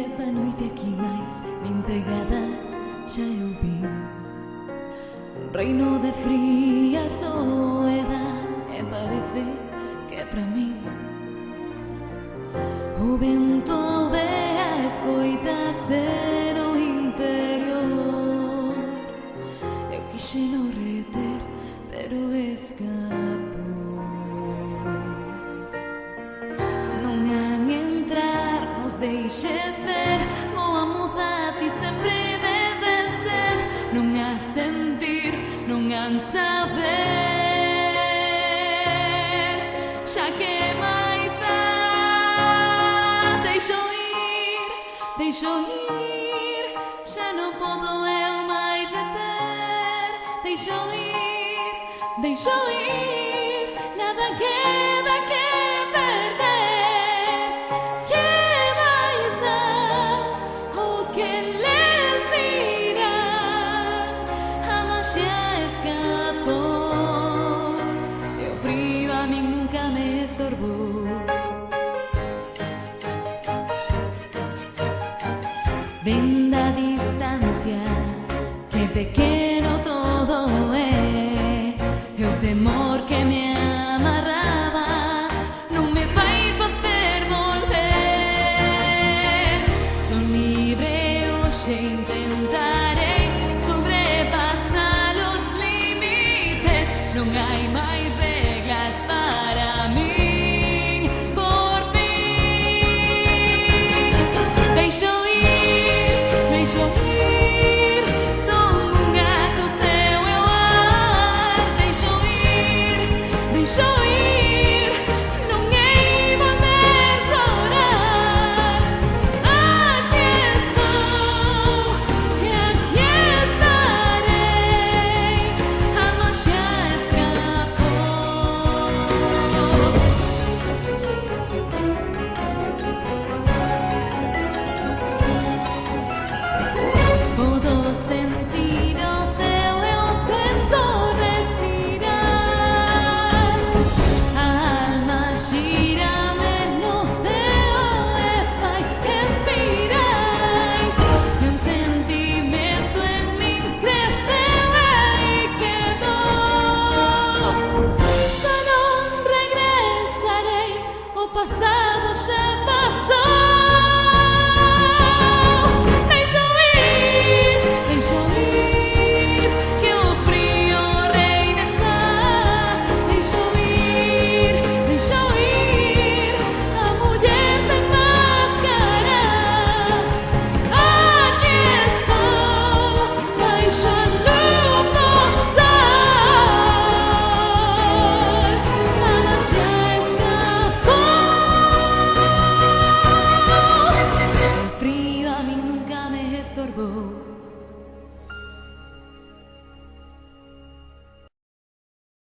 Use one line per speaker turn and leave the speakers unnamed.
esta noite aquí máis nin pegadas xa eu vi. Un reino de fría soedad e parece que para mí o vento ve a escoita ser o interior. Eu quixen o reter, pero escapou. Non han entrar, nos deixes ver, boa moza ti sempre debe ser. Non a sentir, non han saber, xa que máis dá. Deixo ir, xa non podo eu máis reter. Deixo ir, nada queda que perder. Que máis dá o que les dirá? A maxia escapou e o frío a min nunca me estorbou. Ven da distancia que te queda.